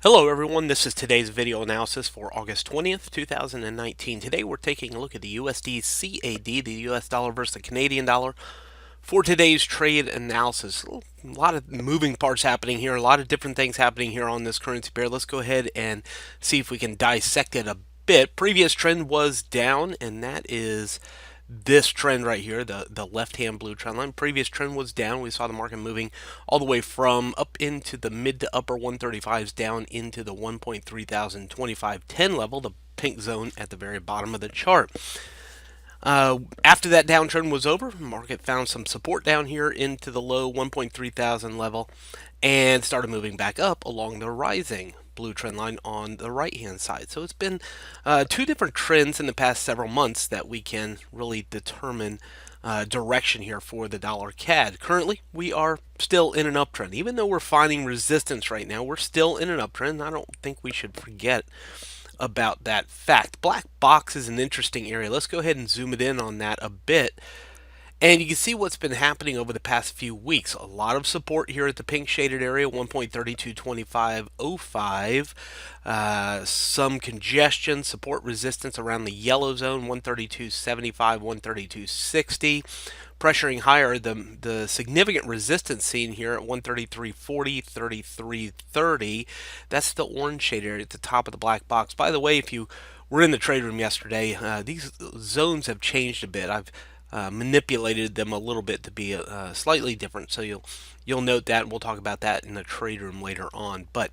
Hello everyone, this is today's video analysis for August 20th, 2019. Today we're taking a look at the USDCAD, the US dollar versus the Canadian dollar, for today's trade analysis. A lot of moving parts happening here, a lot of different things happening here on this currency pair. Let's go ahead and see if we can dissect it a bit. Previous trend was down, and that is this trend right here, the left-hand blue trend line. Previous trend was down. We saw the market moving all the way from up into the mid to upper 135s down into the 1.302510 level, the pink zone at the very bottom of the chart. After that downtrend was over, market found some support down here into the low 1.3000 level and started moving back up along the rising blue trend line on the right hand side. So it's been two different trends in the past several months that we can really determine direction here for the dollar CAD. Currently, we are still in an uptrend. Even though we're finding resistance right now, we're still in an uptrend. I don't think we should forget about that fact. Black box is an interesting area. Let's go ahead and zoom it in on that a bit. And you can see what's been happening over the past few weeks. A lot of support here at the pink shaded area, 1.322505. Some congestion, support resistance around the yellow zone, 132.75, 132.60. Pressuring higher, the significant resistance seen here at 133.40, 33.30. That's the orange shaded area at the top of the black box. By the way, if you were in the trade room yesterday, these zones have changed a bit. I've manipulated them a little bit to be slightly different. So you'll note that, and we'll talk about that in the trade room later on. But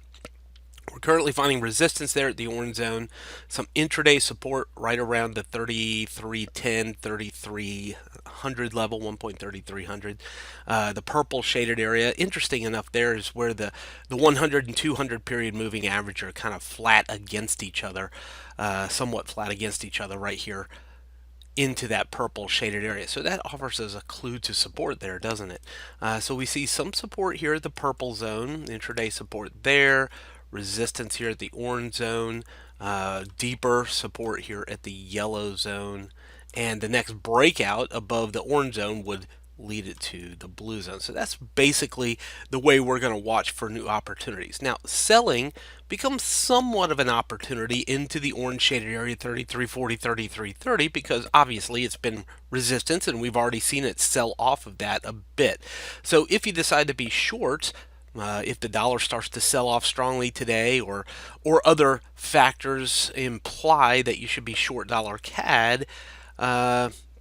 we're currently finding resistance there at the orange zone, some intraday support right around the 3310, 3300 level, 1.3300. The purple shaded area, interesting enough, there is where the 100 and 200 period moving average are kind of flat against each other, somewhat flat against each other right here into that purple shaded area. So that offers us a clue to support there, doesn't it? So we see some support here at the purple zone, intraday support there, resistance here at the orange zone, deeper support here at the yellow zone, and the next breakout above the orange zone would lead it to the blue zone. So that's basically the way we're going to watch for new opportunities. Now, selling becomes somewhat of an opportunity into the orange shaded area 3340, 3330 because obviously it's been resistance and we've already seen it sell off of that a bit. So if you decide to be short, if the dollar starts to sell off strongly today, or other factors imply that you should be short dollar CAD,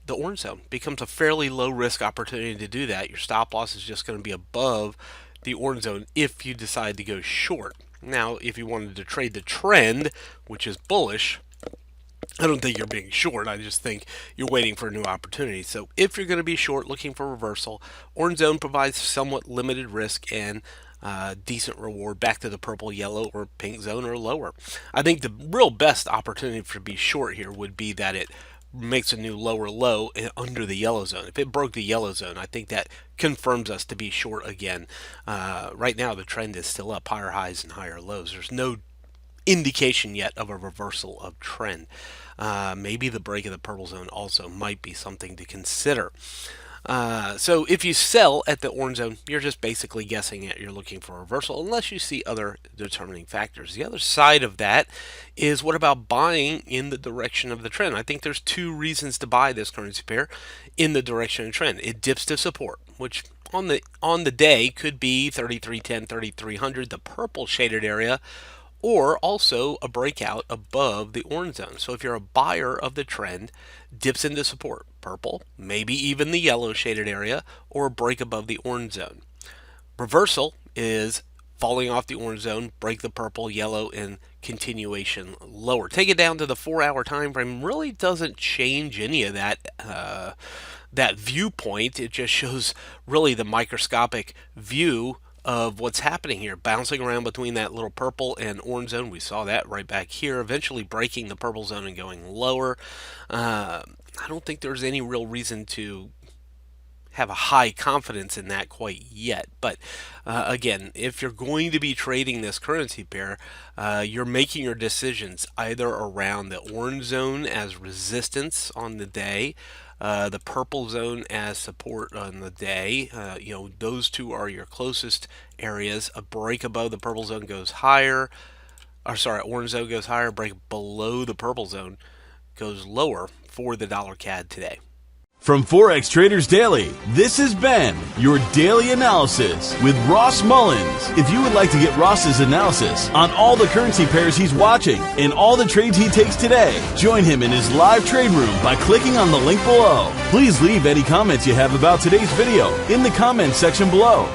the orange zone becomes a fairly low risk opportunity to do that. Your stop loss is just going to be above the orange zone if you decide to go short. Now, if you wanted to trade the trend, which is bullish, I don't think you're being short. I just think you're waiting for a new opportunity. So if you're going to be short, looking for reversal, orange zone provides somewhat limited risk and decent reward back to the purple, yellow, or pink zone or lower. I think the real best opportunity for to be short here would be that it makes a new lower low under the yellow zone. If it broke the yellow zone, I think that confirms us to be short again. Right now, the trend is still up, higher highs and higher lows. There's no indication yet of a reversal of trend. Maybe the break of the purple zone also might be something to consider. So if you sell at the orange zone, you're just basically guessing it. You're looking for a reversal unless you see other determining factors. The other side of that is, what about buying in the direction of the trend? I think there's two reasons to buy this currency pair in the direction of the trend. It dips to support, which on the day could be 3310, 3300, the purple shaded area, or also a breakout above the orange zone. So if you're a buyer of the trend, dips into support, purple, maybe even the yellow shaded area, or a break above the orange zone. Reversal is falling off the orange zone, break the purple, yellow, and continuation lower. Take it down to the 4-hour time frame. Really doesn't change any of that that viewpoint. It just shows really the microscopic view of what's happening here, bouncing around between that little purple and orange zone. We saw that right back here, eventually breaking the purple zone and going lower. I don't think there's any real reason to have a high confidence in that quite yet. But again, if you're going to be trading this currency pair, you're making your decisions either around the orange zone as resistance on the day, the purple zone as support on the day. Those two are your closest areas. A break above the purple zone goes higher. Or sorry, orange zone goes higher. Break below the purple zone goes lower for the dollar CAD today. From Forex Traders Daily, this has been your daily analysis with Ross Mullins. If you would like to get Ross's analysis on all the currency pairs he's watching and all the trades he takes today, join him in his live trade room by clicking on the link below. Please leave any comments you have about today's video in the comments section below.